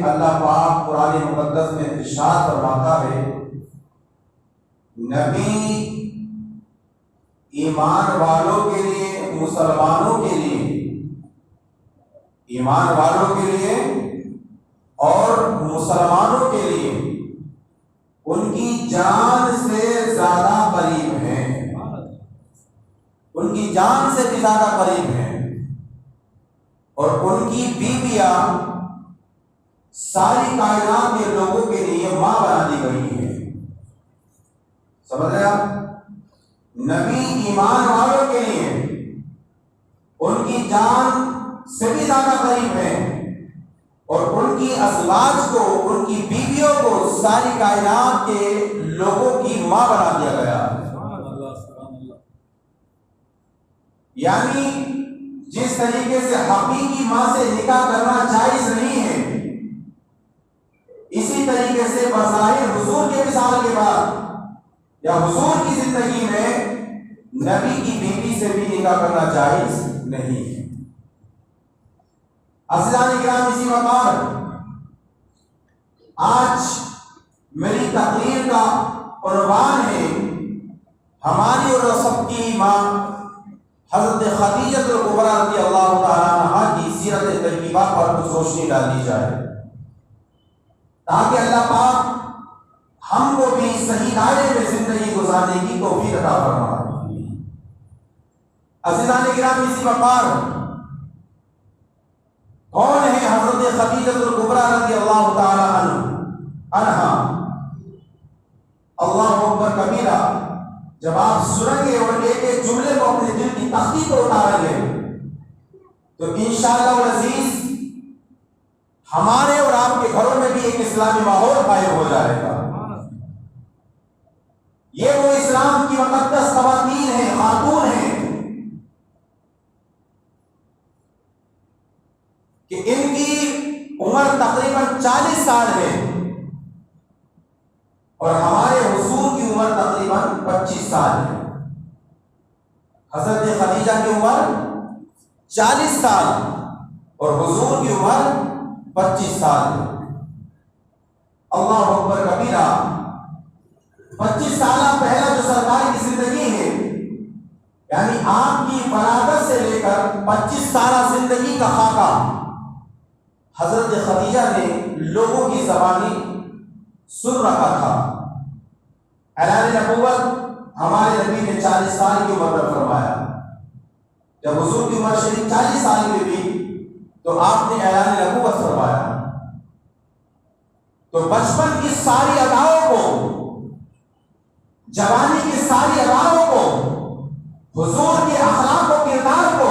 اللہ پاک قرآن مقدس میں ارشاد فرماتا ہے، نبی ایمان والوں کے لیے، مسلمانوں کے لیے، ایمان والوں کے لیے اور مسلمانوں کے لیے ان کی جان سے زیادہ قریب ہیں، ان کی جان سے بھی زیادہ قریب ہیں، اور ان کی بیویاں ساری کائنات کے لوگوں کے لیے ماں بنا دی گئی ہیں۔ سمجھ رہے آپ؟ نبی ایمان والوں کے لیے ان کی جان سے بھی زیادہ قریب ہیں، اور ان کی ازواج کو، ان کی بیویوں کو ساری کائنات کے لوگوں کی ماں بنا دیا گیا۔ یعنی جس طریقے سے حقیقی ماں سے نکاح کرنا جائز نہیں ہے، اسی طریقے سے بظاہر حضور کے وصال کے بعد یا حضور کی زندگی میں نبی کی بیوی سے بھی نکاح کرنا جائز نہیں ہے۔ عزیزان کرام، اسی مقام آج میری تقریر کا عنوان ہے ہماری اور سب کی ماں حضرت خدیجہ الکبریٰ رضی اللہ تعالیٰ عنہا کی سیرت طیبہ پر کچھ روشنی ڈالی جائے، تاکہ اللہ پاک ہم کو بھی صحیح دائرے میں زندگی گزارنے کی توفیق عطا فرمائے۔ عزیزان کرام، اسی مقام کون ہے حضرت خدیجہ الکبریٰ رضی اللہ تعالیٰ عنہا؟ اللہ اکبر کبیرہ۔ جب آپ سنیں گے اور ایک ایک جملے کو اپنے دل کی تختی کو اتاریں گے تو انشاءاللہ العزیز ہمارے اور آپ کے گھروں میں بھی ایک اسلامی ماحول قائم ہو جائے گا۔ یہ وہ اسلام کی مقدس خواتین ہیں، خاتون ہیں کہ ان کی عمر تقریباً 40 سال ہے اور ہمارے حضور کی عمر تقریباً 25 سال ہے۔ حضرت خدیجہ کی عمر 40 سال اور حضور کی عمر 25 سال ہے۔ اللہ اکبر کبیرہ۔ 25 سالہ پہلا جو سرکار کی زندگی ہے، یعنی آپ کی ولادت سے لے کر 25 سالہ زندگی کا خاکہ حضرت خدیجہ نے لوگوں کی زبانی سن رکھا تھا۔ اعلان نبوت ہمارے نبی نے 40 سال کی عمر میں فرمایا۔ جب حضور کی عمر شریف 40 سال کی ہوئی تو آپ نے اعلان نبوت فرمایا۔ تو بچپن کی ساری اداؤں کو، جوانی کی ساری اداؤں کو، حضور کے اخلاق و کردار کو،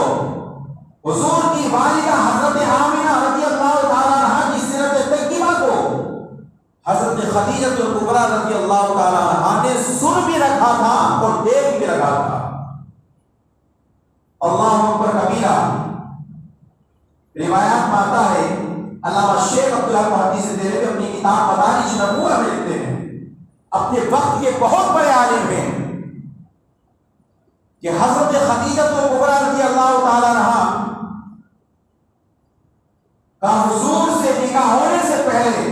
حضور کی والدہ حضرت آمنہ رضی اللہ تعالیٰ عنہا کی سیرت طیبہ کو حضرت خدیجہ الکبریٰ رضی اللہ تعالیٰ عنہا نے سن بھی رکھا تھا اور دیکھ بھی رکھا تھا۔ اللہ اکبر کبیرہ۔ روایات میں آتا ہے، علامہ شیخ عبداللہ محدث دہلوی میں اپنی کتاب مدارج نبوہ میں لکھتے ہیں، اپنے وقت کے بہت بڑے عالم ہیں، کہ حضرت خدیجہ الکبریٰ رضی اللہ تعالیٰ عنہا کا حضور سے نکاح ہونے سے پہلے،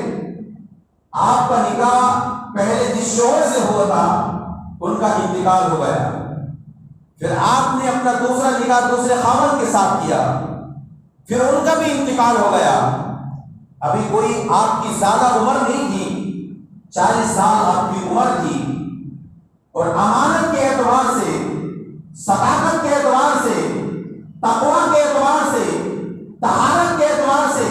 آپ کا نکاح پہلے جس شوہر سے ہوا تھا ان کا انتقال ہو گیا، پھر آپ نے اپنا دوسرا نکاح دوسرے خاوند کے ساتھ کیا، پھر ان کا بھی انتقال ہو گیا۔ ابھی کوئی آپ کی زیادہ عمر نہیں تھی، 40 سال آپ کی عمر تھی، اور امانت کے اعتبار سے، صداقت کے اعتبار سے، تقویٰ کے اعتبار سے، طہارت کے اعتبار سے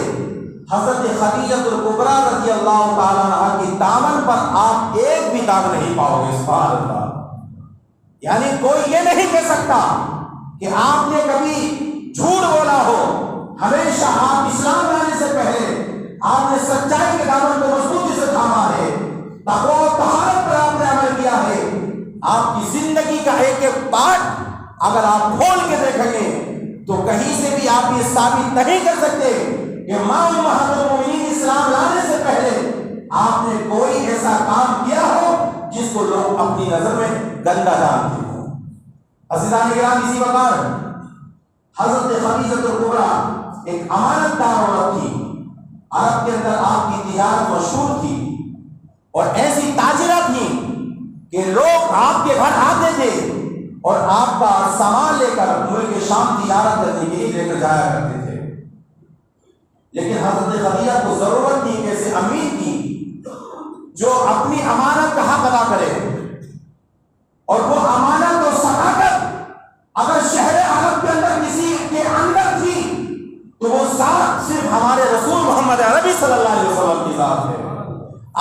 حضرت خدیجہ الکبریٰ رضی اللہ تعالیٰ عنہا کی دامن پر آپ ایک بھی داغ نہیں پاؤ گے۔ سبحان اللہ۔ یعنی کوئی یہ نہیں کہہ سکتا کہ آپ نے کبھی جھوٹ بولا ہو، ہمیشہ آپ اسلام لانے سے پہلے آپ نے سچائی کے دامن کو مضبوطی سے تھاما ہے، تقویٰ و طہارت پر آپ نے عمل کیا ہے۔ آپ کی زندگی کا ایک ایک پارٹ اگر آپ کھول کے دیکھیں گے تو کہیں سے بھی آپ یہ ثابت نہیں کر سکتے کہ ماں امہات المومنین اسلام لانے سے پہلے آپ نے کوئی ایسا کام کیا ہو جس کو لوگ اپنی نظر میں گندا جانتے ہو۔ عزیزان کرام، اسی وقت حضرت خدیجہ الکبریٰ ایک امانت دار عورت تھی، عرب کے اندر آپ کی تجارت مشہور تھی اور ایسی تاجرہ تھی کہ لوگ آپ کے گھر آتے تھے اور آپ کا سامان لے کر ملک شام تجارت کرنے کے لیے لے کر جایا کرتے تھے. لیکن حضرت خدیجہ کو ضرورت تھی کہ ایسے امیر کی جو اپنی امانت کا حق ادا کرے، اور وہ امانت اور صداقت اگر شہر عرب کے اندر کسی کے اندر تھی تو وہ ذات صرف ہمارے رسول محمد عربی صلی اللہ علیہ وسلم کی ذات ہے.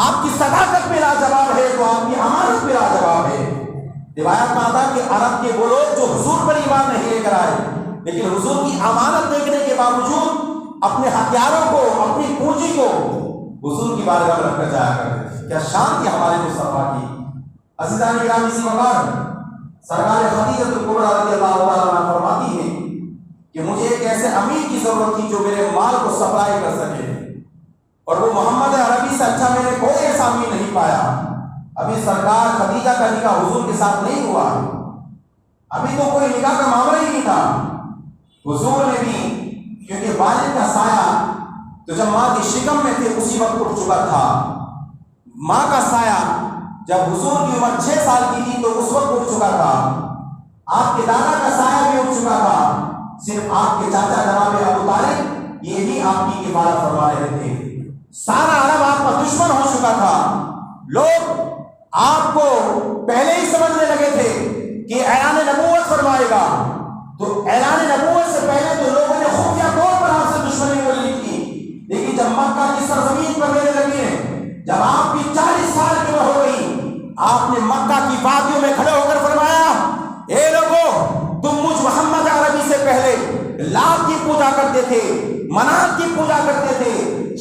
آپ کی صداقت پہ لاجواب ہے تو آپ کی امانت پہ لاجواب ہے. روایت میں آتا کہ عرب کے وہ لوگ جو حضور پر ایمان نہیں لے کر آئے لیکن حضور کی امانت دیکھنے کے باوجود اپنے ہتھیاروں کو، اپنی پونجی کو حضور کی بارگاہ میں رکھ کر جایا کرتے تھے. کیا شان تھی ہمارے مصطفیٰ کی. عزیزان کرام، اسی مقام سرکار خدیجہ الکبریٰ رضی اللہ تعالیٰ عنہ فرماتی ہے کہ مجھے ایک ایسے امیر کی ضرورت تھی جو میرے مال کو سپلائی کر سکے، اور وہ محمد عربی سے اچھا میں نے کوئی ایسا امیر نہیں پایا. ابھی سرکار خدیجہ کا نکاح حضور کے ساتھ نہیں ہوا، ابھی تو کوئی نکاح کا معاملہ ہی نہیں تھا. حضور نے بھی کیونکہ والد کا سایہ تو جب ماں کی شکم میں تھے اسی وقت اٹھ چکا تھا، ماں کا سایہ جب حضور کی عمر 6 سال کی تھی تو اس وقت اٹھ چکا تھا. آپ کے دادا کا سایہ بھی اٹھ چکا تھا، صرف آپ کے چاچا جناب ابو طالب یہی آپ کی کفالت فرما رہے تھے. سارا عرب آپ کا دشمن ہو چکا تھا. لوگ آپ کو پہلے ہی سمجھنے لگے تھے کہ اعلان نبوت فرمائے گا، تو اعلان نبوت سے پہلے تو لوگوں نے خفیہ طور پر آپ سے دشمنی بولی تھی. لیکن جب مکہ کی سرزمین پر میرے لگے ہیں، جب آپ کی 40 سال کی عمر ہو گئی، آپ نے مکہ کی وادیوں میں کھڑے ہو کر فرمایا، اے لوگوں، تم مجھ محمد عربی سے پہلے لات کی پوجا کرتے تھے، منات کی پوجا کرتے تھے،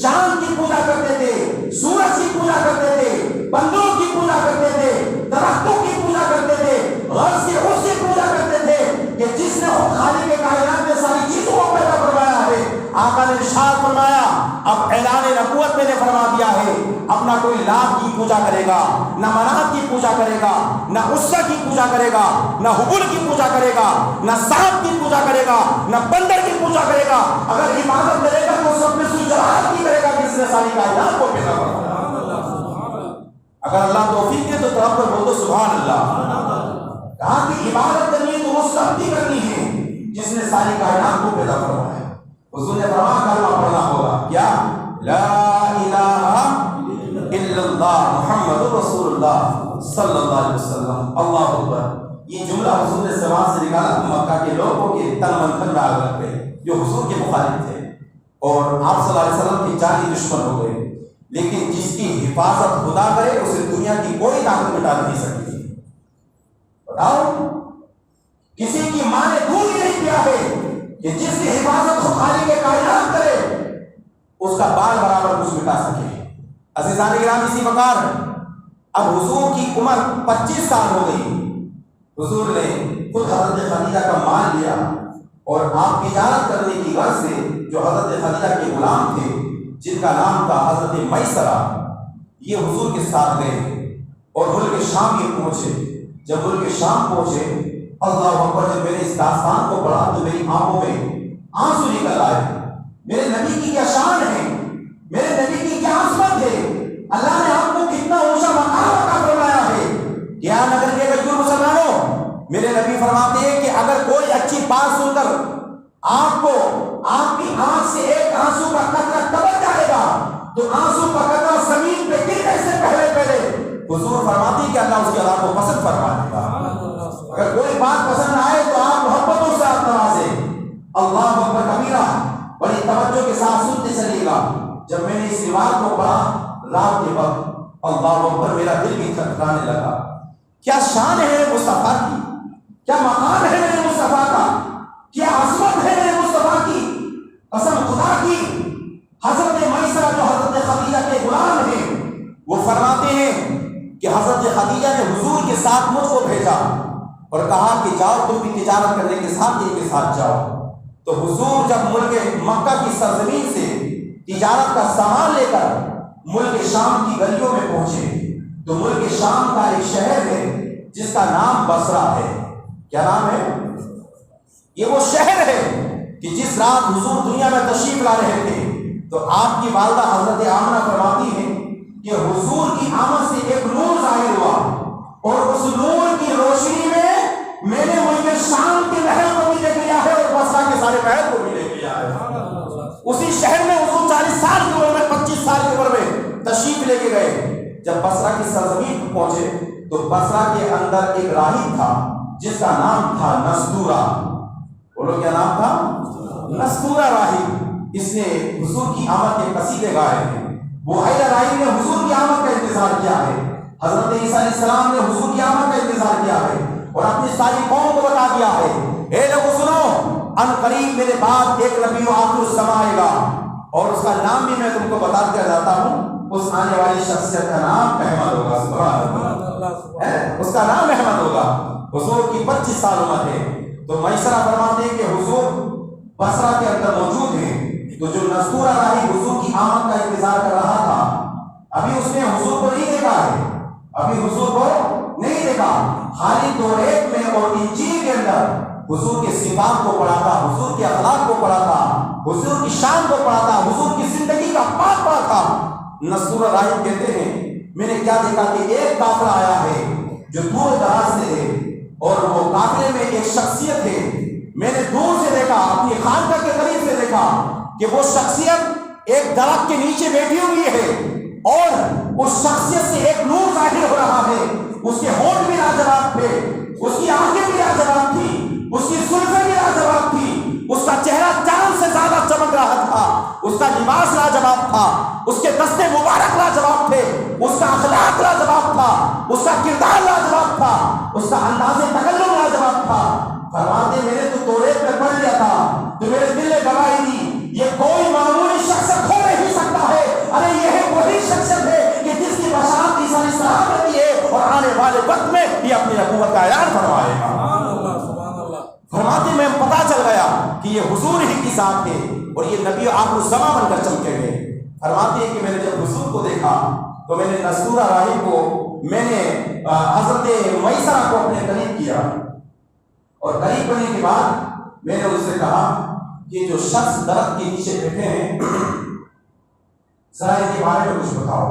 چاند کی پوجا کرتے تھے، سورج کی پوجا کرتے تھے، بندوں کی پوجا کرتے تھے، درختوں کی پوجا کرتے تھے، غرض سے اس کی پوجا کرتے تھے کہ جس نے خالق کائنات میں ساری چیزوں کو پیدا فرمایا ہے. آقا نے ارشاد فرمایا اب اعلان نبوت میں نے فرما دیا ہے، اپنا کوئی لات کی پوجا کرے گا، نہ منات کی پوجا کرے گا، نہ عزا کی پوجا کرے گا، نہ حبل کی پوجا کرے گا، نہ سانپ کی پوجا کرے گا، نہ بندر کی پوجا کرے گا. اگر عبادت کرے گا تو سب میں سجدات کی کرے گا جس نے ساری کائنات کو پیدا فرمایا. اگر اللہ توفیق دے تو طرف پر بول دو سبحان اللہ. کہاں کی عبادت کرنی ہے تو اس رب کی کرنی ہے جس نے ساری کائنات کو پیدا فرمایا. حضور نے فرمایا کلمہ پڑھنا ہوگا کیا؟ لا الہ الا اللہ محمد رسول اللہ صلی اللہ علیہ وسلم. اللہ اکبر. یہ جملہ حضور نے زبان سے نکالا تو مکہ کے لوگوں کے تن من میں آگ لگ گئے جو حضور کے مخالف تھے اور آپ صلی اللہ علیہ وسلم کے جانی دشمن ہو گئے. لیکن جس کی حفاظت خدا کرے اسے دنیا کی کوئی طاقت مٹا نہیں سکتی. بتاؤ، کسی کی ماں نے دودھ نہیں کیا ہے کہ جس کی حفاظت خالق کائنات کرے اس کا بال برابر کچھ مٹا سکے. عزیزان کرام، اسی وقار اب حضور کی عمر 25 سال ہو گئی. حضور نے خود حضرت خدیجہ کا مال لیا اور آپ تجارت کرنے کی غرض سے جو حضرت خدیجہ کے غلام تھے جن کا نام تھا حضرت میسرہ، یہ حضور کے ساتھ گئے اور ملک شام یہ پہنچے. جب ملک شام پہنچے، اللہ اکبر، جب میں نے اس داستان کو پڑھا تو میری آنکھوں میں آنسو نکل آئے. میرے نبی کی کیا شان ہے، میرے نبی کی کیا عظمت ہے. اللہ نے آپ کو کتنا اونچا مقام عطا فرمایا ہے. کیا نگر کے غیر مسلمانوں، میرے نبی فرماتے ہیں کہ اگر کوئی اچھی بات سن کر آپ کو آپ کی آنکھ سے ایک آنسو کا قطرہ ٹپک جائے گا تو آنسو کا قطرہ زمین پہ گرنے سے پہلے حضور فرماتے ہیں کہ اللہ اس کی ادا کو پسند فرما دے گا. اگر کوئی بات پسند آئے تو آپ محبتوں سے آپ نوازیں. اللہ اکبر کبیرہ، بڑی توجہ کے ساتھ سنتے چلیے گا. جب میں نے اس روایت کو پڑھا رات کے وقت، اللہ اکبر، میرا دل بھی تھرکانے لگا. کیا شان ہے میرے مصطفیٰ کی، کیا مقام ہے میرے مصطفیٰ کا، کیا عظمت ہے میرے مصطفیٰ کی. قسم خدا کی، حضرت میسرہ جو حضرت خدیجہ کے غلام ہیں وہ فرماتے ہیں کہ حضرت خدیجہ نے حضور کے ساتھ مجھ کو بھیجا اور کہا کہ جاؤ تم بھی تجارت کرنے کے ساتھ جاؤ. تو حضور جب ملک مکہ کی سرزمین سے تجارت کا سامان لے کر ملک شام کی گلیوں میں پہنچے تو ملک شام کا ایک شہر ہے جس کا نام بصرہ ہے. کیا نام ہے؟ یہ وہ شہر ہے کہ جس رات حضور دنیا میں تشریف لا رہے تھے تو آپ کی والدہ حضرت آمنہ فرماتی ہیں کہ حضور کی آمد سے ایک نور ظاہر ہوا، اور اس نور کی روشنی میں نے مجھے شام کے محل کو بھی دیکھ لیا ہے اور بصرہ کے سارے محل کو بھی دیکھ لیا ہے۔ اسی شہر میں حضور 40 سال کی عمر میں 25 سال کی عمر میں تشریف لے کے گئے۔ جب بصرہ کی سرزمین پر پہنچے تو بصرہ کے اندر ایک راہب تھا جس کا نام تھا نستورہ۔ بولو کیا نام تھا؟ نستورہ راہب۔ اس نے حضور کی آمد کے قصیدے گائے ہیں۔ بحیرہ راہب نے حضور کی آمد کا انتظار کیا ہے، حضرت عیسیٰ علیہ السلام نے حضور کی آمد کا انتظار کیا ہے اور اپنی ساری قوم کو بتا دیا ہے، اے لوگوں سنو، ان قریب میرے بعد ایک نبی آخر الزمان آئے گا، اور اس کا نام بھی میں تم کو بتا کر جاتا ہوں۔ اس آنے والی شخصیت کا نام احمد ہوگا۔ سبحان اللہ، اس کا نام احمد ہوگا۔ حضور کی 25 سال عمر ہے۔ تو میسرہ فرماتے ہیں کہ حضور بصرہ کے اندر موجود ہیں، تو جو نستورہ راہب حضور کی آمد کا انتظار کر رہا تھا، ابھی اس نے حضور کو نہیں دیکھا ہے، ابھی حضور کو نہیں دیکھا، خالی توریت میں اور انجیل کے اندر حضور کے صفات کو پڑھا تھا، حضور کے اخلاق کو پڑھا تھا، حضور کی شان کو پڑھا تھا، حضور کی زندگی کا پاک پڑھا تھا۔ نستورہ راہب کہتے ہیں میں نے کیا دیکھا کہ ایک قافلہ آیا ہے جو دور دراز سے ہے، اور وہ قافلے میں ایک شخصیت ہے۔ میں نے دور سے دیکھا، اپنی خانقاہ کے قریب سے دیکھا کہ وہ شخصیت ایک درخت کے نیچے بیٹھی ہوئی ہے، اور اس شخصیت سے ایک نور ظاہر ہو رہا ہے۔ اس کے ہونٹ بھی لاجواب تھے، اس کی آنکھیں بھی لاجواب تھی، اس کی زلفیں بھی لاجواب تھی، اس کا چہرہ چاند سے زیادہ چمک رہا تھا، اس کا لباس لاجواب تھا، اس کے دستے مبارک لاجواب تھے، اس کا اخلاق لاجواب تھا، اس کا کردار لاجواب تھا، اس کا انداز تکلم لاجواب تھا۔ فرماتے میں نے تو توریت میں پڑھ لیا تھا، تو میرے دل نے گواہی دی یہ کوئی معمولی شخص ہو نہیں سکتا ہے، ارے یہ ہے وہی شخصیت ہے کہ جس کی بشارت عیسیٰ علیہ السلام نے دی ہے، اور آنے والے وقت میں یہ اپنی نبوت کا اعلان فرمائے گا۔ فرماتے میں پتا چل گیا کہ یہ حضور ہی کی ذات ہے، اور یہ نبی آخر الزمان بن کر چمکے گئے۔ فرماتے ہیں کہ میں نے جب حضور کو دیکھا تو میں نے نستورہ راہب کو، میں نے حضرت میسرہ کو اپنے قریب کیا، اور قریب ہونے کے بعد میں نے اس سے کہا کہ جو شخص درخت کے نیچے بیٹھے ہیں ذرا ان کے بارے میں کچھ بتاؤ،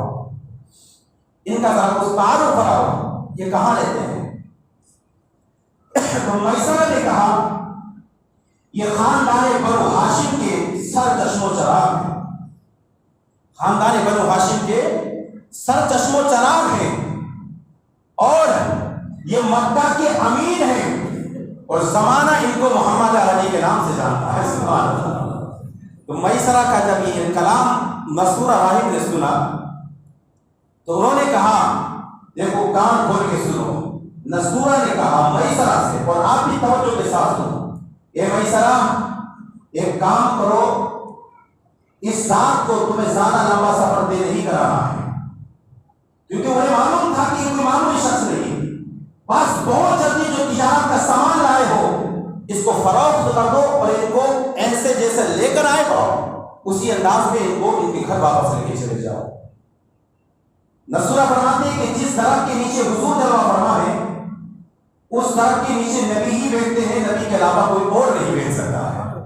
ان کا ذرا کچھ تعارف کراؤ، یہ کہاں رہتے ہیں؟ تو میسرہ نے کہا یہ خاندان بنو ہاشم کے سر چشم و چراغ ہیں، خاندان بنو ہاشم کے سر چشم و چراغ ہیں، اور یہ مکہ کے امین ہیں، اور زمانہ ان کو محمد عربی کے نام سے جانتا ہے۔ سبحان اللہ۔ تو میسرہ کا جب یہ کلام نستورہ راہب نے سنا تو انہوں نے کہا دیکھو کان کھول کے سنو۔ نستورہ نے کہا میسرہ سے، اور آپ بھی توجہ کے ساتھ سنو، اے میسرہ ایک کام کرو، اس ذات کو تمہیں زیادہ لمبا سفر طے نہیں کرانا ہے، کیونکہ انہیں معلوم تھا کہ یہ کوئی معمولی شخص نہیں، بس بہت جلدی جو تجارت کا سامان لائے ہو اس کو فروخت کر دو، اور ان کو ایسے جیسے لے کر آئے ہو اسی انداز میں ان کو ان کے گھر واپس لے کے چلے جاؤ۔ نستورہ فرماتے ہیں کہ جس درخت کے نیچے حضور جلوہ فرما ہے اس درخت کے نیچے نبی ہی بیٹھتے ہیں، نبی کے علاوہ کوئی اور نہیں بیٹھ سکتا ہے۔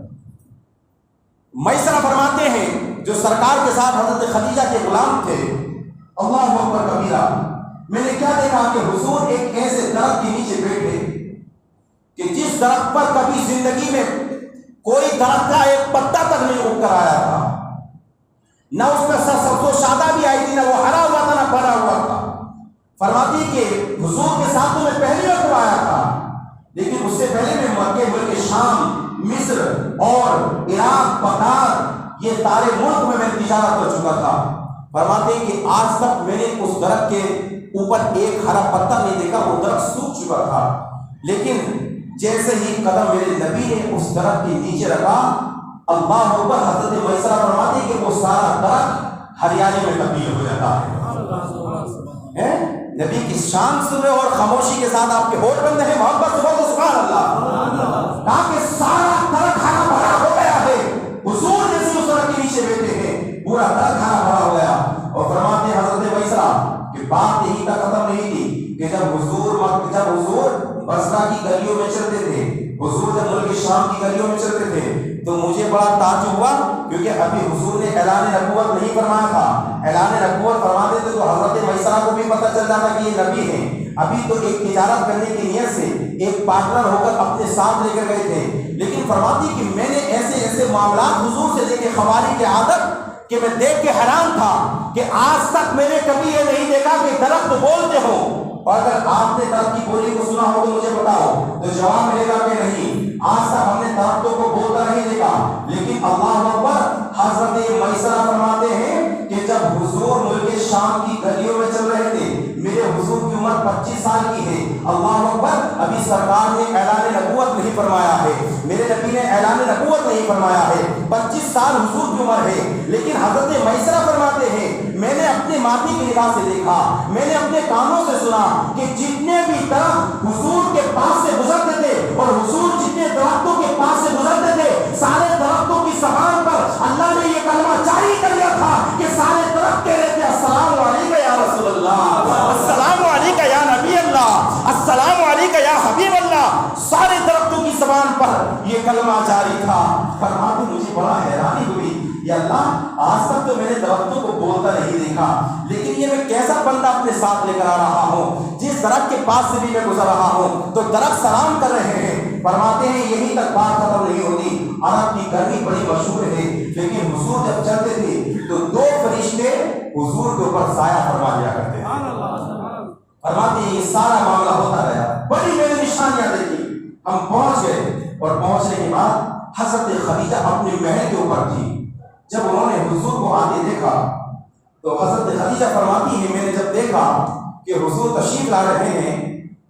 میسرہ فرماتے ہیں جو سرکار کے ساتھ حضرت خدیجہ کے غلام تھے، اللہ اکبر کبیرہ، میں نے کیا دیکھا کہ حضور ایک ایسے درخت کے نیچے بیٹھے کہ جس درخت پر کبھی زندگی میں کوئی درخت کا ایک پتا تک نہیں اگ کر آیا تھا، نہ اس پر سرسبز و شادہ بھی آئی تھی، نہ وہ ہرا ہوا تھا نہ بھرا ہوا تھا۔ فرماتی کہ حضور کے ساتھ میں پہلی بار آیا تھا، لیکن اس سے پہلے میں مکے ملک شام، مصر اور عراق، بغداد یہ سارے ملک میں تجارت کر چکا تھا۔ فرماتے ہیں کہ آج تک میں نے اس درخت کے اوپر ایک ہرا پتا نہیں دیکھا، وہ درخت سوکھ چکا تھا، لیکن جیسے ہی قدم میرے نبی نے اس درخت کے نیچے رکھا، اللہ اکبر، حضرت میسرہ فرماتے ہیں کہ وہ سارا درخت ہریالی میں تبدیل ہو جاتا ہے۔ نبی کی شان سن رہے اور خاموشی کے ساتھ آپ کے ہونٹ بند ہیں، محبت سے بولو سبحان اللہ، تاکہ سارا درخت ہرا بھرا ہو گیا ہے۔ حضور جیسے اس درخت کے نیچے بیٹھے ہیں پورا درخت ہرا بھرا ہو گیا۔ اور فرماتے ہیں حضرت میسرہ کہ بات یہی تک ختم نہیں تھی کہ جب حضور بصرہ کی گلیوں میں چلتے تھے، حضور جب ملک شام کی گلیوں میں چلتے تھے، تو مجھے بڑا تعجب ہوا، کیونکہ ابھی حضور نے اعلان اعلان نبوت فرماتے تھے تو حضرت میسرہ کو بھی پتہ چل جاتا کہ یہ نبی ہیں. ابھی تو ایک تجارت کرنے کی نیت سے ایک پارٹنر ہو کر اپنے ساتھ لے کر گئے تھے, لیکن فرماتی کہ میں نے ایسے ایسے معاملات حضور سے دیکھے, خواری کی عادت کہ میں دیکھ کے حیران تھا کہ آج تک میں نے کبھی یہ نہیں دیکھا کہ درخت بولتے ہوں. اور اگر آپ نے درخت کی بولی کو سنا ہو تو مجھے بتاؤ, تو جواب ملے گا کہ نہیں, آج تک ہم نے درختوں کو بولتا نہیں دیکھا. لیکن اللہ اکبر, حضرت میسرہ فرماتے ہیں کہ جب حضور ملک شام کی گلیوں میں چل رہے تھے, میرے حضور کی عمر 25 سال کی ہے. اللہ اکبر, ابھی سرکار نے اعلان نبوت نہیں فرمایا ہے, میرے نبی نے اعلان نبوت نہیں فرمایا ہے, 25 سال حضور کی عمر ہے. لیکن حضرت میسرہ فرماتے ہیں میں نے اپنے ماتھی کی نگاہ سے دیکھا, میں نے اپنے کانوں سے سنا کہ جتنے بھی درخت حضور کے پاس سے گزرتے تھے اور حضور جتنے درختوں کے پاس سے گزرتے تھے, سارے درختوں کی زبان پر اللہ نے یہ کلمہ جاری کر دیا تھا کہ سارے درخت کہہ رہے تھے السلام علیکم یا رسول اللہ, السلام علیکم یا نبی اللہ, السلام علیکم یا حبیب اللہ. سارے درختوں کی زبان پر یہ کلمہ جاری تھا. فرماتے مجھے بڑا حیرانی ہوئی, یا اللہ آج تک تو میں نے درختوں کو بولتا نہیں دیکھا, لیکن یہ میں کیسا بندہ اپنے ساتھ لے کر آ رہا ہوں, جس درخت کے پاس سے بھی میں گزر رہا ہوں تو درخت سلام کر رہے ہیں. فرماتے ہیں یہی تک بات ختم نہیں ہوتی, عرب کی گرمی بڑی مشہور ہے, لیکن حضور جب چلتے تھے تو 2 فرشتے حضور کے اوپر سایہ فرما دیا کرتے ہیں. فرماتے ہیں یہ سارا معاملہ ہوتا رہا, بڑی بڑی نشانیاں دیکھی. ہم پہنچ گئے اور پہنچنے کے بعد حضرت خدیجہ اپنے محل کے اوپر تھی. جب انہوں نے حضور کو آتے دیکھا تو حضرت خدیجہ فرماتی ہے میں نے جب دیکھا کہ حضور تشریف لا رہے ہیں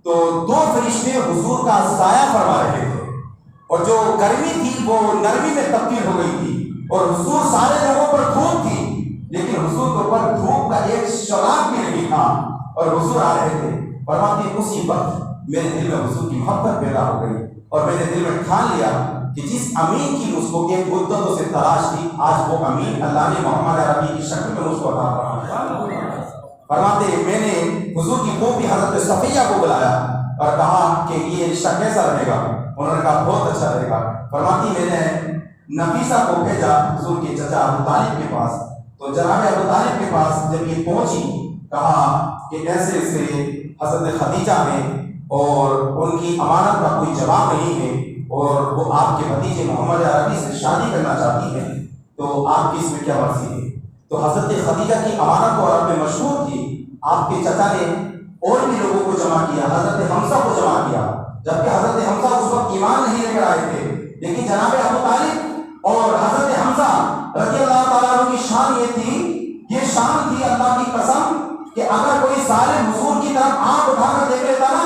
تو 2 فرشتے حضور کا سایہ فرما رہے تھے, اور جو گرمی تھی وہ نرمی میں تبدیل ہو گئی تھی, اور حضور سارے جگہوں پر دھوپ تھی, لیکن حضور کے اوپر دھوپ کا ایک شراک بھی نہیں تھا اور حضور آ رہے تھے. فرماتی اسی وقت میرے دل میں حضور کی محبت پیدا ہو گئی, اور میں نے دل میں ٹھان لیا کہ جس امین کی مجھ کو ایک مدتوں سے تلاش تھی, آج وہ امین اللہ نے محمد عربی کی شکل میں مجھ کو عطا فرمایا. فرماتے میں نے حضور کی پھوپھی حضرت صفیہ کو بلایا اور کہا کہ یہ رشتہ کیسا رہے گا. انہوں نے کہا بہت اچھا رہے گا. فرماتی میں نے نفیسہ کو بھیجا حضور کے چچا ابو طالب کے پاس, تو جناب ابو طالب کے پاس جب یہ پہنچی, کہا کہ ایسے ایسے حضرت خدیجہ ہیں اور ان کی امانت کا کوئی جواب نہیں ہے, اور وہ آپ کے بھتیجے محمد عربی سے شادی کرنا چاہتی ہیں, تو آپ کی اس میں کیا مرضی ہے. تو حضرت خدیجہ کی امانت تو عرب میں مشہور تھی. آپ کے چچا نے اور بھی لوگوں کو جمع کیا, حضرت حمزہ کو جمع کیا, جبکہ حضرت حمزہ اس وقت ایمان نہیں لے کر آئے تھے, لیکن جناب ابو طالب اور حضرت حمزہ رضی اللہ تعالیٰ عنہ کی شان یہ تھی, یہ شان تھی اللہ کی قسم کہ اگر کوئی ظالم حضور کی طرف آنکھ اٹھا کر دیکھ لیتا نا,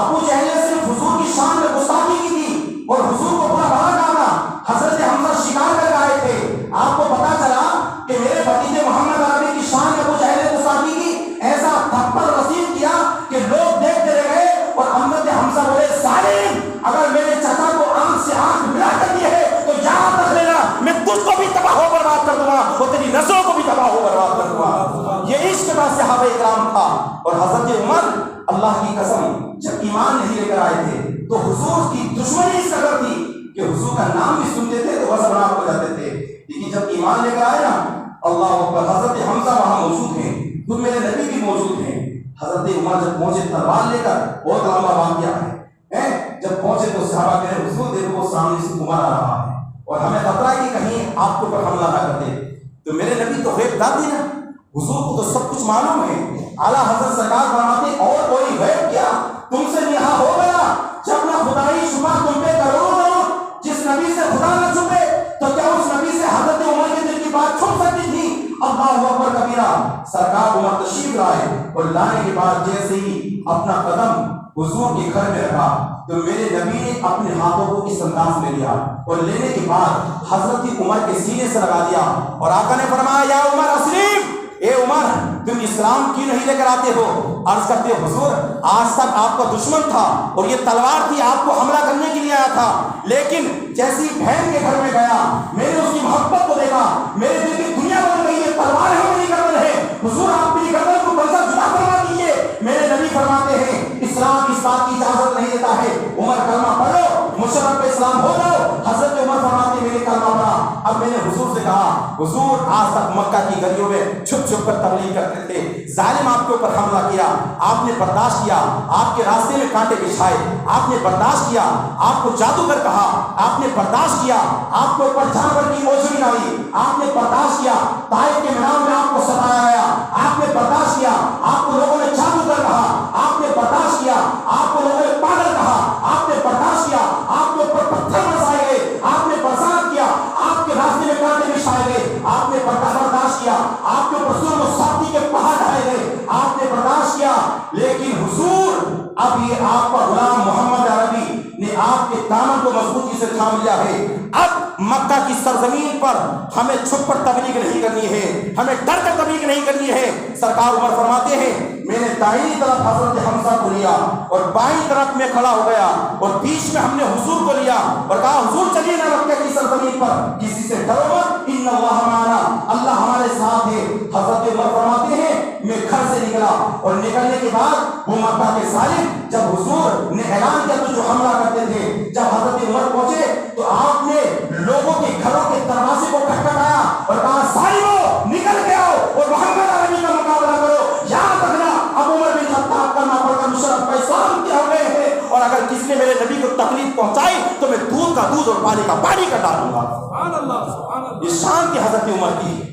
ابو جہل نے صرف حضور کی شان میں گستاخی کی تھی اور حضور کو بڑا بڑا کہا. حضرت حمزہ شکار کر آئے تھے, آپ کو پتا چلا کہ میرے بھتیجے محمد عربی کی شان میں ابو جہل نے گستاخی کی, ایسا تھپڑ رسید کیا کہ لوگ دیکھتے رہ گئے. اور حضرت حمزہ بولے ظالم, اگر میرے چچا کو آنکھ سے آنکھ ملا کر دی ہے تو یاد رکھ لینا میں تجھ کو بھی تباہ و برباد کر دوں گا اور تیری نسلوں کو بھی تباہ و برباد کر دوں گا. یہ عشق کا صحابہ کرام تھا. اور حضرت عمر اللہ کی قسم جب ایمان نہیں لے کر آئے تھے تو حضور کی دشمنی اس قدر تھی کہ حضور کا نام بھی سنتے تھے تو بس برابر ہو جاتے تھے. لیکن جب ایمان لے کر آئے نا, اللہ اکبر, حضرت حمزہ وہاں موجود ہیں, خود میرے نبی بھی موجود ہیں. حضرت عمر جب پہنچے تلوار لے کر, بہت لمبا واقعہ ہے, جب پہنچے تو صحابہ کہہ رہے حضور دیکھو وہ سامنے سے عمر آ رہا ہے اور ہمیں خطرہ ہے کہ کہیں آپ کے اوپر حملہ نہ کر دے. تو میرے نبی تو غیب داتی نا, حضور کو تو سب کچھ معلوم ہے. اعلیٰ حضرت سرکار فرماتے اور کوئی غیب کیا تم سے نہا ہو گیا جب نہ خدائی شبہ تم پہ کروڑوں, جس نبی سے خدا نہ چھپے تو کیا اس نبی سے حضرت عمر کے دل کی بات چھپ سکتی تھی. اللہ اکبر کبیرہ. سرکار عمر تشریف لائے اور لانے کے بعد جیسے ہی اپنا قدم حضور کے گھر میں رکھا تو میرے نبی نے اپنے ہاتھوں کو اس انداز میں لیا اور لینے کے بعد حضرت عمر کے سینے سے لگا دیا اور آقا نے فرمایا یا عمر اسلم, اے عمر تم اسلام کیوں نہیں لے کر آتے ہو. عرض کرتے حضور آج تک آپ کا دشمن تھا اور یہ تلوار تھی آپ کو حملہ کرنے کے لیے آیا تھا, لیکن جیسی بہن کے گھر میں گیا میں نے اس کی محبت کو دیکھا, میرے دل کی دنیا بن گئی, یہ تلوار ہم نہیں کر رہے. حضور آپ میری گردن کو بلسا جدا کروا دیجیے. میرے نبی فرماتے ہیں اسلام اس بات کی اجازت نہیں دیتا ہے عمر کلمہ پڑھو مشرف پہ اسلام ہو جاؤ. حضرت عمر فرماتے میرے کلمہ پڑھا. اب میں نے حضور سے کہا حضور آج تک مکہ کی گلیوں میں چھپ چھپ کر تبلیغ کرتے تھے، ظالم آپ کے اوپر حملہ کیا، آپ نے برداشت کیا، آپ کے راستے میں کانٹے بچھائے، آپ نے برداشت کیا، آپ کو جادوگر کہا، آپ نے برداشت کیا، آپ کے اوپر جانور کی اوجھلی آئی، آپ نے برداشت کیا، طائف کے میدان میں آپ کو ستایا گیا، آپ نے برداشت کیا، آپ کو لوگوں نے جادوگر کہا، آپ نے برداشت کیا، آپ کو لوگوں نے پاگل کہا، آپ نے برداشت کیا، آپ کے اوپر پتھر برسائے گئے، آپ نے برداشت کیا، آپ کے راستے میں کانٹے بچھائے گئے، آپ نے برداشت کیا، آپ کے اوپر ظلم و زیادتی کے پہاڑ ڈھائے گئے، آپ نے برداشت کیا، لیکن حضور اب یہ آپ کا غلام محمد عربی نے آپ کے دامن کو مضبوطی سے تھام لیا ہے۔ اب مکہ کی سرزمین پر ہمیں چھپ کر تبلیغ نہیں کرنی ہے، ہمیں ڈر کر تبلیغ نہیں کرنی ہے۔ سرکار عمر فرماتے ہیں میں نے دائیں طرف حضرت حمزہ کو لیا اور بائیں طرف میں کھڑا ہو گیا اور بیچ میں ہم نے حضور کو لیا اور کہا حضور چلیے نا مکہ کی سرزمین پر، کسی سے ڈرو مت، ان اللہ معنا، اللہ ہمارے ساتھ ہے۔ حضرت عمر فرماتے ہیں میں گھر سے نکلا اور نکلنے کے بعد وہ مکہ کے ظالم جب حضور نے اعلان کیا تو جو حملہ کرتے تھے، جب حضرت عمر پہنچے تو آپ نے لوگوں کے گھروں کے دروازے کو کھٹکھٹایا اور کہا ظالمو نکل کے آؤ اور محمد عربی کا مقابلہ کرو، یاد رکھنا اب عمر بن خطاب کا نام پڑھ کر مشرف پیسان کیا ہو گئے ہیں، اور اگر کسی نے میرے نبی کو تکلیف پہنچائی تو میں دودھ کا دودھ اور پانی کا پانی کر ڈالوں گا۔ سبحان اللہ، یہ شان کی حضرت عمر کی ہے۔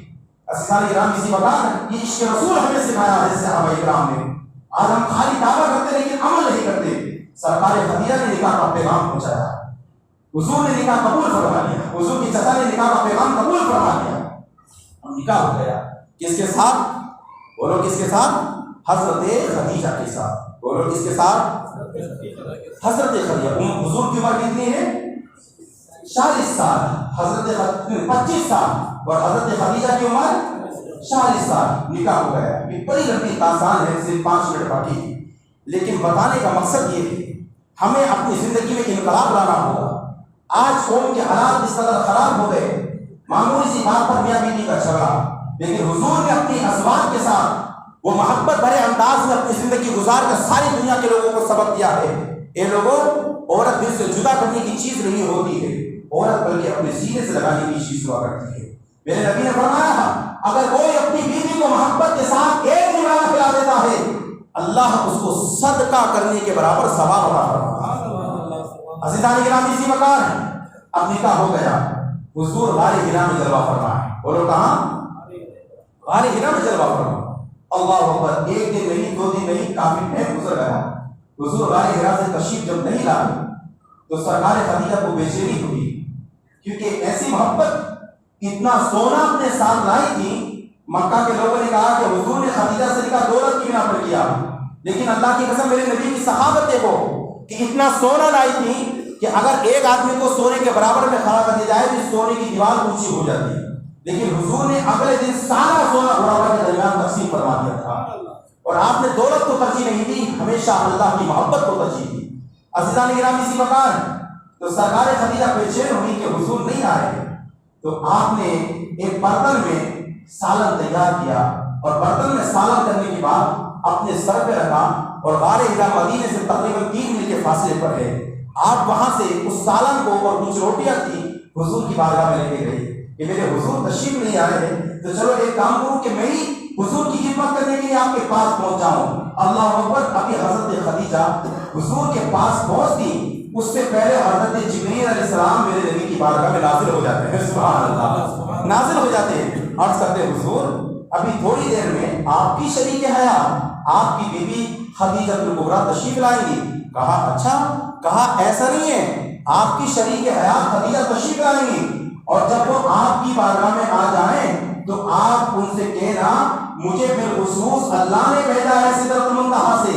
اسرار کرام کسی بتا یہ عشق رسول ہمیں سکھایا ہے صحابہ کرام نے۔ آج ہم خالی دعویٰ کرتے لیکن عمل نہیں کرتے۔ سرکار خدیجہ نے نکاح کا پیغام پہنچایا، حضور نے نکاح قبول فرما لیا، حضور کی چچا نے نکاح کا پیغام قبول فرما لیا، اور نکاح ہو گیا۔ کس کے ساتھ؟ بولو کس کے ساتھ؟ حضرت خدیجہ کے ساتھ۔ بولو کس کے ساتھ؟ حضرت خدیجہ۔ حضور کی عمر کتنی ہے؟ 40 سال، حضرت 25 سال، اور حضرت خدیجہ کی عمر 40 سال۔ نکاح ہو گیا۔ یہ بڑی لمبی داستان ہے، صرف 5 منٹ باقی، لیکن بتانے کا مقصد یہ ہے ہمیں اپنی زندگی میں انقلاب لانا ہوگا۔ آج قوم کے حالات اس قدر خراب ہو گئے، معمولی سی بات پر میاں بیوی کا جھگڑا، لیکن حضور نے اپنی ازواج کے ساتھ وہ محبت بھرے انداز میں اپنی زندگی گزار کر ساری دنیا کے لوگوں کو سبق دیا ہے۔ اے لوگوں، عورت دل سے جدا کرنے کی چیز نہیں ہوتی ہے، عورت بلکہ اپنے سینے سے لگانے کی چیز ہوا کرتی ہے۔ میرے نبی نے فرمایا اگر کوئی اپنی بیوی کو محبت کے ساتھ ایک نوالہ پلا دیتا ہے اللہ اس کو صدقہ کرنے کے برابر ثواب عطا فرماتا ہے۔ عزیزان گرامی اسی مکان اب نکاح ہو گیا، حضور غار حرا میں جلوہ فرمائے۔ بولو کہاں؟ غار حرا میں جلوہ فرمائے۔ اللہ اکبر۔ ایک دن نہیں، 2 دن نہیں، کافی ٹائم گزر گیا۔ حضور غار حرا سے تشریف جب نہیں لائے تو سرکار خدیجہ کو بے چینی ہوئی، کیونکہ ایسی محبت اتنا سونا اپنے ساتھ لائی تھی۔ مکہ کے لوگوں نے کہا کہ حضور نے خدیجہ سے نکاح دولت کی بنا پر کیا، لیکن اللہ کی قسم میرے نبی کی صحابت دیکھو کہ اتنا سونا لائی تھی کہ اگر ایک آدمی کو سونے کے برابر میں کھڑا کر دیا جائے تو سونے کی دیوار اونچی ہو جاتی ہے، لیکن حضور نے اگلے دن سارا سونا غربا کے درمیان تقسیم فرما دیا تھا، اور آپ نے دولت کو ترجیح نہیں دی، ہمیشہ اللہ کی محبت کو ترجیح دی۔ عزیزان گرامی اسی مکان تو سرکار خدیجہ بے چین ہوئی کہ حضور نہیں آئے، تو آپ نے ایک برتن میں سالن تیار کیا اور برتن میں سالن کرنے کے بعد اپنے سر پہ رکھا، اور غار حرا مدینے سے تقریباً 3 میل کے فاصلے پر ہے۔ آپ وہاں سے اس سالن کو اور کچھ روٹیاں تھی حضور کی بارگاہ میں لے کے گئی کہ میرے حضور تشریف نہیں آ رہے ہیں تو چلو ایک کام کروں کہ میں ہی حضور کی خدمت کرنے کے لیے آپ کے پاس پہنچ جاؤں۔ اللہ اکبر۔ ابھی حضرت خدیجہ حضور کے پاس پہنچتی اس سے پہلے حضرت جبرائیل علیہ السلام میرے نبی کی بارگاہ میں نازل ہو جاتے ہیں۔ سبحان اللہ، نازل ہو جاتے ہیں۔ عرض کرتے ہیں حضور ابھی تھوڑی دیر میں آپ کی شریک حیات آپ کی بیوی خدیجہ الکبریٰ تشریف لائیں گی۔ کہا اچھا؟ کہا ایسا نہیں ہے، آپ کی شریک حیات خدیجہ تشریف لائیں گی، اور جب وہ آپ کی بارگاہ میں آ جائیں تو آپ ان سے کہنا مجھے بالخصوص اللہ نے بھیجا ہے سدرۃ المنتہا سے،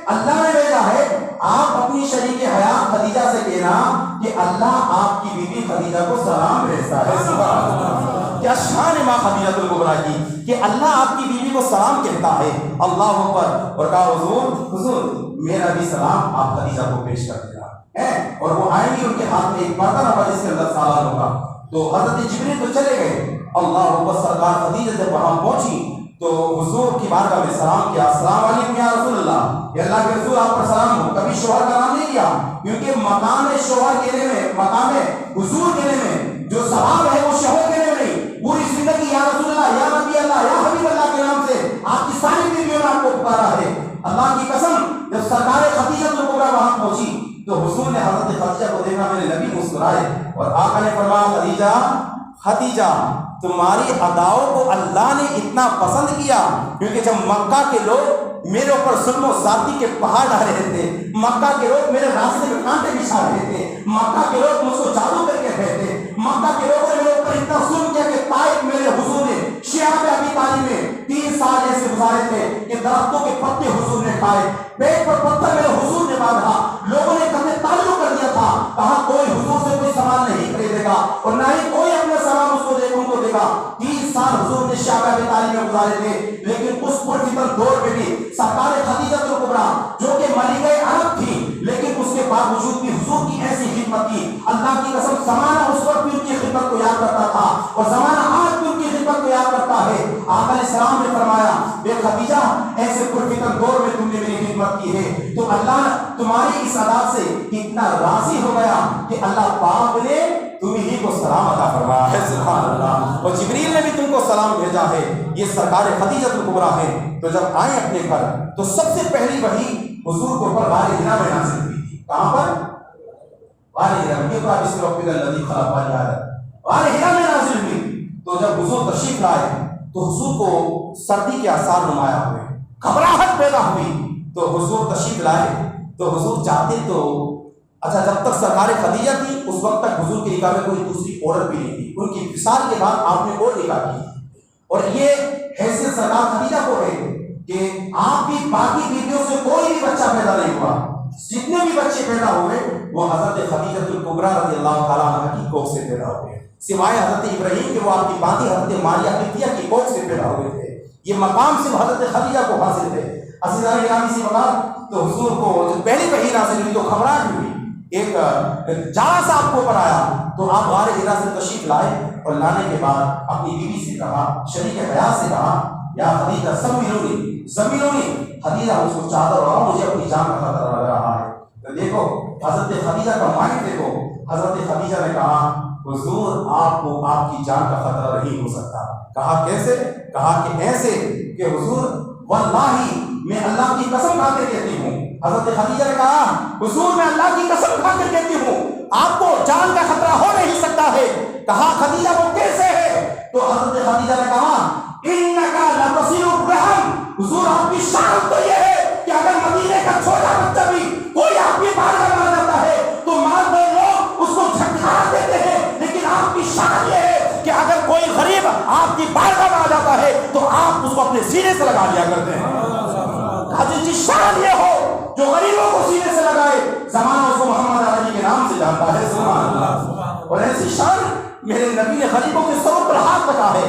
اللہ نے بھیجا ہے۔ آپ اپنی شریک حیات خدیجہ سے کہنا کہ اللہ آپ کی بیوی خدیجہ کو سلام بھیجتا ہے۔ سبحان اللہ، کیا شان ہے ماں خدیجہ الکبریٰ کی کہ اللہ آپ کی بیوی کو سلام کہتا ہے۔ اللہ اکبر۔ اور کہا حضور میرا بھی سلام آپ خدیجہ کو پیش کر دینا ہے، اور وہ آئیں گی، ان کے ہاتھ میں ایک برتن ہوگا جس کے اندر سالن ہوگا۔ تو حضرت جبرائیل تو چلے گئے۔ اللہ اکبر۔ سرکار خدیجہ جب وہاں پہنچی تو حضور کی بارگاہ میں سلام کیا، السلام علیکم یا رسول اللہ، یا اللہ کے رسول آپ پر سلام ہو۔ کبھی شوہر کا نام نہیں کیا، کیونکہ مقام شوہر کہنے میں، مقام حضور کہنے میں جو ثواب ہے وہ شوہر کہنے میں نہیں، پوری زندگی یا رسول اللہ، یا نبی اللہ، یا حبیب اللہ کے نام سے آپ کی ساری بیویوں نے آپ کو پکارا ہے۔ اللہ کی قسم جب سرکار خدیجہ الکبریٰ وہاں پہنچی تو حضور نے حضرت خدیجہ کو دیکھا، میرے نبی مسکرائے اور آقا نے فرمایا خدیجہ خدیجہ تمہاری اداؤں کو اللہ نے اتنا پسند کیا، کیونکہ جب مکہ کے لوگ میرے اوپر ظلم و زیادتی کے پہاڑ ڈال رہے تھے، مکہ کے لوگ میرے راستے میں کانٹے بچھا رہے تھے، مکہ کے لوگ مجھ کو جادو کر کے رہے تھے، مکہ کے لوگوں نے میرے اوپر اتنا ظلم کیا کہ طائف میرے حضور نے شیعہ پہ ابی طالب میں 3 سال ایسے گزارے تھے کہ درختوں کے پتے حضور نے کھائے، پیٹ پر پتھر میرے حضور نے باندھا، لوگوں نے قطع تعلق کر دیا تھا، کہا کوئی حضور سے کوئی سامان نہیں خریدے گا اور نہ ہی کوئی اپنا سامان اس کو دے گا۔ 30 سال حضور نے شیعہ پہ ابی طالب میں گزارے تھے، لیکن اس پرفتن دور میں بھی سرکار خدیجہ الکبریٰ جو کہ ملکہ عرب تھی، لیکن اس کے باوجود بھی حضور کی ایسی خدمت کی، اللہ کی قسم زمانہ اس وقت بھی ان کی خدمت کو یاد کرتا تھا اور زمانہ آج بھی ان کی خدمت کو یاد کرتا ہے۔ آقا علیہ السلام نے فرمایا بے خدیجہ ایسے پرفتن دور میں تم نے میری خدمت کی ہے تو اللہ تمہاری اس ادا سے اتنا راضی ہو گیا کہ اللہ پاک نے تمہیں ہی کو سلام عطا فرمایا ہے۔ سبحان اللہ۔ اور جبریل نے بھی تم کو سلام بھیجا ہے۔ یہ سرکار خدیجہ الکبریٰ ہے۔ تو جب آئے اپنے گھر تو سب سے پہلی وحی حضور کے اوپر غار حرا میں نازل ہوئی تھی۔ کہاں پر؟ غار حرا میں۔ یہ اس رب الذی خلق والی آیت غار حرا میں نازل ہوئی۔ تو جب حضور تشریف لائے تو حضور کو سردی کے آثار نمایاں ہوئے، گھبراہٹ پیدا ہوئی۔ تو حضور تشریف لائے تو حضور چاہتے تو اچھا جب تک سرکار خدیجہ تھی اس وقت تک حضور کی نکاح میں کوئی دوسری عورت بھی نہیں تھی، ان کی وصال کے بعد آپ نے اور نکاح کی اور یہ حیثیت سرکار خدیجہ کو ہے کہ آپ کی باقی بیویوں سے کوئی بھی بچہ پیدا نہیں ہوا، جتنے بھی بچے پیدا ہوئے وہ حضرت خدیجہ الکبریٰ رضی اللہ تعالیٰ عنہ کی کوکھ سے پیدا ہوئے، سوائے حضرت ابراہیم کے وہ آپ کی باقی حضرت ماریہ قبطیہ کی کوکھ سے پیدا ہوئے تھے۔ یہ مقام صرف حضرت خدیجہ کو حاصل تھے۔ عزیزان گرامی سی بات تو حضور کو جب پہلی وحی نازل ہوئی تو گھبراہٹ ہوئی، ایک جاڑا سا آپ کو اوپر آیا تو آپ غار حرا سے تشریف لائے اور لانے کے بعد اپنی بیوی سے کہا، شریک حیات سے کہا یا خدیجہ زمینونی خدیجہ مجھ کو چادر اڑاؤ، مجھے اپنی جان کا خطرہ لگ رہا ہے۔ تو دیکھو حضرت خدیجہ کا مائنڈ دیکھو، حضرت خدیجہ نے کہا حضور آپ کو آپ کی جان کا خطرہ نہیں ہو سکتا۔ کہا کیسے؟ کہا کہ ایسے کہ حضور واللہ میں اللہ کی قسم کھا کے کہتی ہوں، حضرت خدیجہ نے کہا حضور میں اللہ کی قسم کھا کر کہتی ہوں آپ کو جان کا خطرہ ہو نہیں سکتا ہے۔ کہا خدیجہ وہ کیسے ہے؟ تو حضرت خدیجہ نے کہا انکا لتصل الرحم، حضور آپ کی شان تو یہ ہے کہ اگر مدینے کا چھوٹا بچہ بھی کوئی آپ کی بارگاہ میں آ جاتا ہے تو مالدار لوگ اس کو جھٹکا دیتے ہیں، لیکن آپ کی شان یہ ہے کہ اگر کوئی غریب آپ کی بارگاہ میں آ جاتا ہے تو آپ اس کو اپنے سینے سے لگا لیا کرتے ہیں۔ حضرت کی شان یہ ہو جو غریبوں کو سینے سے لگائے، زمانہ اس کو محمد عربی کے نام سے جانتا ہے۔ سبحان اللہ۔ اور ایسی شان میرے نبی نے غریبوں کے سروں پر ہاتھ رکھا ہے۔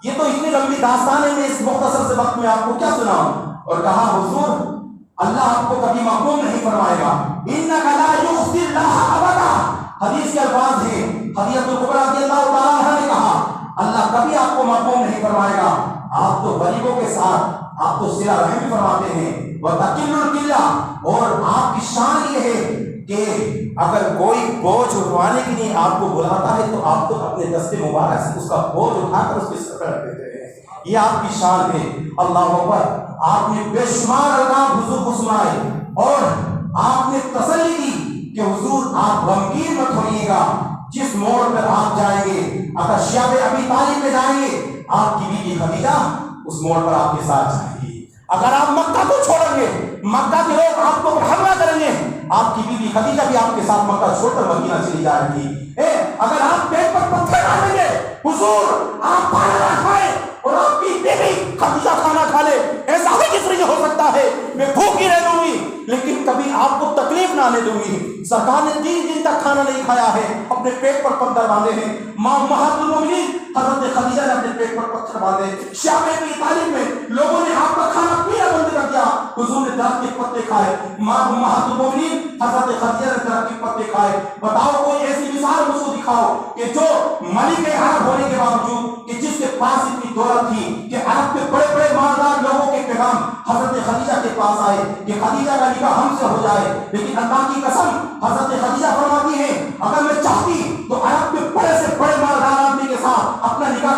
یہ تو اتنی لمبی داستان ہے، میں اس مختصر سے وقت میں آپ کو کیا سناؤں۔ اور کہا حضور اللہ آپ کو کبھی محروم نہیں فرمائے گا، انک لا یخزی اللہ ابدا۔ حدیث کے الفاظ ہیں، خدیجہ الکبریٰ رضی اللہ تعالیٰ عنہ نے کہا اللہ کبھی آپ کو محروم نہیں فرمائے گا، آپ تو غریبوں کے ساتھ آپ تو صلہ رحم بھی فرماتے ہیں، وتقل القلہ، اور آپ کی شان یہ ہے کہ اگر کوئی بوجھ اٹھوانے کے لیے آپ کو بلاتا ہے تو آپ تو اپنے دست مبارک سے اس کا بوجھ اٹھا کر اس کے سر پر رکھ دیتے ہیں۔ یہ آپ کی شان ہے۔ اللہ اکبر۔ آپ نے بے شمار القاب حضور کو سنائے اور آپ نے تسلی دی کہ حضور آپ غمگین مت ہوئیے گا، جس موڑ پر آپ جائیں گے، اگر شیعہ ابی طالب میں جائیں گے آپ کی بیوی خدیجہ اس موڑ پر آپ کے ساتھ جائیں گی۔ اگر آپ مکہ کو چھوڑیں گے، مکہ کے لوگ آپ کو حملہ کریں گے، آپ کی بیوی خدیجہ بھی آپ کے ساتھ مکہ چھوڑ کر مدینہ چلی جائے گی۔ اگر آپ پیٹ پر پتھر ڈالیں گے، حضور آپ کھانا نہ کھائیں اور آپ کی بیوی خدیجہ کھانا کھا لے، ایسا ہی کس لیے ہو سکتا ہے؟ میں بھوکی رہ لوں گی لیکن کبھی آپ کو تکلیف نہ آنے دوں گی۔ سرکار نے 3 دن تک کھانا نہیں کھایا ہے، اپنے پیٹ پر پتھر باندھے ہیں۔ ماں امہات المومنین حضرت خدیجہ نے اپنے پیٹ پر پتھر باندھے، شیعہ ابی طالب میں لوگوں نے آپ کا کھانا پینا بند کر دیا، حضور نے درخت کے پتے کھائے۔ ماں امہات المومنین حضرت خدیجہ نے درخت کے پتے کھائے۔ بتاؤ کوئی ایسی مثال مجھ کو دکھاؤ کہ جو ملک عرب ہونے کے باوجود کہ جس کے پاس اتنی دولت تھی کہ عرب کے بڑے بڑے مالدار لوگوں کے پیغام حضرت خدیجہ کے پاس آئے کہ خدیجہ کا نکاح ہم سے ہو جائے، لیکن اللہ کی قسم حضرت خدیجہ فرماتی ہیں اگر میں چاہتی تو عرب کے بڑے سے بڑے مالدار آدمی کے ساتھ اپنا نکاح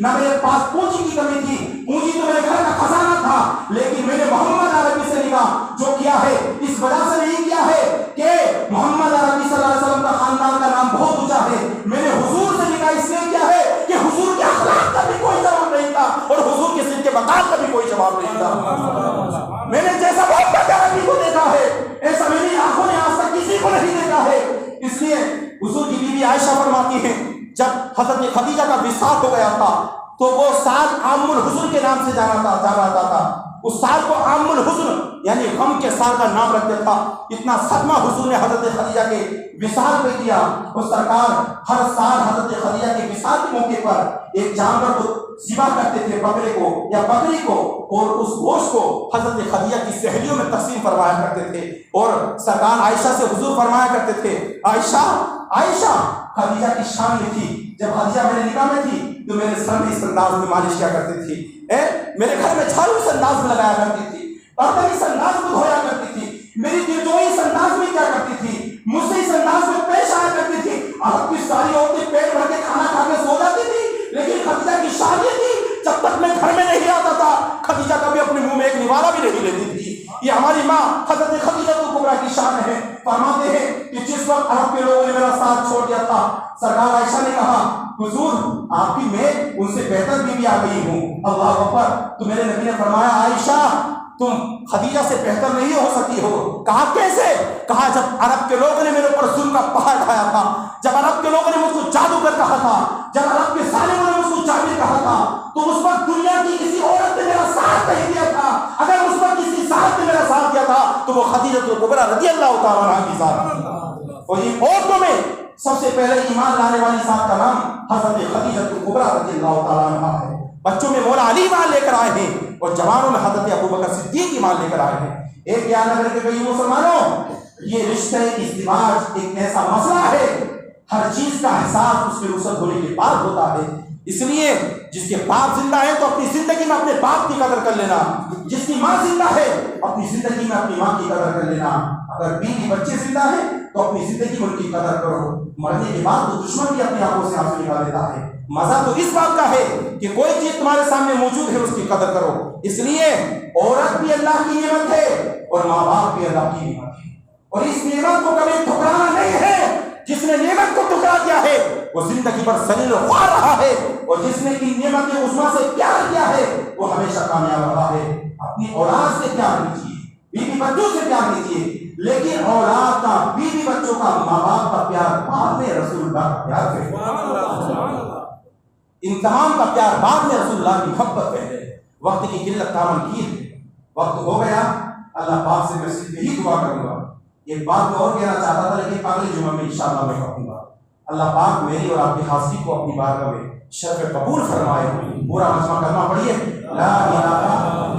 نہ میرے پاس پونجی کی کمی تھی، پونجی تو میرے گھر کا خزانہ تھا، لیکن میں نے محمد عربی سے نکاح جو کیا ہے اس وجہ سے نہیں کیا ہے کہ محمد عربی صلی اللہ علیہ وسلم کا خاندان کا نام بہت اونچا ہے، میں نے حضور سے نکاح اس لیے کیا ہے کہ حضور کے اخلاق کا بھی کوئی جواب نہیں تھا اور حضور کے صدق وقار کا بھی کوئی جواب نہیں تھا۔ میں نے جیسا محمد عربی کو دیکھا ہے ایسا میری آنکھوں نے آج تک کسی کو نہیں دیکھا ہے۔ اس لیے حضور کی بیوی عائشہ فرماتی ہیں جب حضرت خدیجہ کا وصال ہو گیا تھا تو وہ سال عام الحزن کے نام سے جانا جاتا تھا، اس سال کو عام الحزن یعنی غم کے سال کا نام رکھ دیا تھا۔ اتنا صدمہ حضور نے حضرت خدیجہ کے وصال پہ کیا اور سرکار ہر سال حضرت خدیجہ کے وصال کے موقع پر ایک جانور کو ذبح کرتے تھے، بکرے کو یا بکری کو، اور اس گوشت کو حضرت خدیجہ کی سہیلیوں میں تقسیم فرمایا کرتے تھے، اور سرکار عائشہ سے حضور فرمایا کرتے تھے عائشہ عائشہ خدیجہ کی شان یہ تھی جب خدیجہ میرے نکاح میں تھی تو میرے سر میں اس انداز میں مالش کیا کرتی تھی، میرے گھر میں جھاڑو اس انداز میں لگایا کرتی تھی، برتن اس انداز میں دھویا کرتی تھی، میری دلجوئی اس انداز میں کیا کرتی تھی، مجھ سے اس انداز میں پیش آیا کرتی تھی۔ عرب کی ساری عورتیں پیٹ بھر کے کھانا کھا کے سو جاتی تھی، لیکن خدیجہ کی شان یہ تھی جب تک میں گھر میں نہیں آتا تھا خدیجہ کبھی اپنے منہ میں ایک نوالا بھی نہیں لیتی تھی۔ یہ ہماری ماں حضرت خدیجہ کبریٰ کی شان ہے۔ فرماتے ہیں کہ جس وقت عرب کے لوگوں نے میرا ساتھ چھوڑ دیا تھا، سرکار عائشہ نے کہا حضور آپ کی میں ان سے بہتر بیوی آ گئی ہوں، اللہ اکبر۔ تو میرے نبی نے فرمایا عائشہ تم خدیجہ سے بہتر نہیں ہو سکتی ہو۔ کہا کیسے؟ کہا جب عرب کے لوگوں نے میرے اوپر ظلم کا پہاڑ ڈھایا تھا، جب عرب کے لوگوں نے مجھ کو جادوگر کہا تھا، جب عرب کے ظالموں نے مجھ کو جابر کہا تھا، تو اس وقت دنیا کی کسی عورت نے میرا ساتھ نہیں دیا تھا۔ اگر اس وقت کسی ذات نے میرا ساتھ دیا تھا تو وہ خدیجہ کبریٰ رضی اللہ تعالیٰ عنہا کی ذات۔ اور ان عورتوں میں سب سے پہلے ایمان لانے والی ذات کا نام حضرت خدیجہ کبریٰ رضی اللہ تعالیٰ عنہا ہے۔ بچوں میں مولا علی ایمان لے کر آئے ہیں اور جوانوں میں حضرت ابوبکر صدیق ایمان لے کر آئے ہیں۔ ایک بیان کر کے کئی مسلمانوں یہ رشتہ ازدواج ایک ایسا مسئلہ ہے ہر چیز کا احساس اس کے رخصت ہونے کے بعد ہوتا ہے۔ اس لیے جس کے باپ زندہ ہے تو اپنی زندگی میں اپنے باپ کی قدر کر لینا، جس کی ماں زندہ ہے اپنی زندگی میں اپنی ماں کی قدر کر لینا، اگر بیوی بچے زندہ ہیں تو اپنی زندگی میں ان کی قدر کرو۔ مرنے کے بعد تو دشمن بھی اپنی آنکھوں سے آنسو نکال لیتا ہے، مزہ تو اس بات کا ہے کہ کوئی چیز تمہارے سامنے موجود ہے اس کی قدر کرو۔ اس لیے عورت بھی اللہ کی نعمت ہے اور ماں باپ بھی اللہ کی نعمت ہے، اور اس نعمت کو کبھی ٹھکرانا نہیں ہے۔ جس نے نعمت کو ٹکرا دیا ہے وہ زندگی پر ذلیل و خوار رہا ہے، اور جس نے ان نعمت عظمیٰ سے پیار کیا ہے وہ ہمیشہ کامیاب رہا ہے۔ اپنی اولاد سے پیار کیجیے، بیوی بچوں سے پیار کیجیے، لیکن اولاد کا، بیوی بچوں کا، ماں باپ کا پیار بعد میں، رسول اللہ کا پیار پہلے، ان تمام کا پیار بعد میں، رسول اللہ کی محبت پہلے۔ وقت کی قلت دامن کی ہے، وقت ہو گیا، اللہ پاک سے میں صرف یہی دعا کروں گا۔ ایک بات میں اور کہنا چاہتا تھا لیکن اگلے جمعہ میں انشاءاللہ میں کہوں گا۔ اللہ پاک میری اور آپ کی حاضری کو اپنی بارگاہ میں شرف قبول فرمائے۔ پورا مجمع کلمہ پڑھیے، لا الہ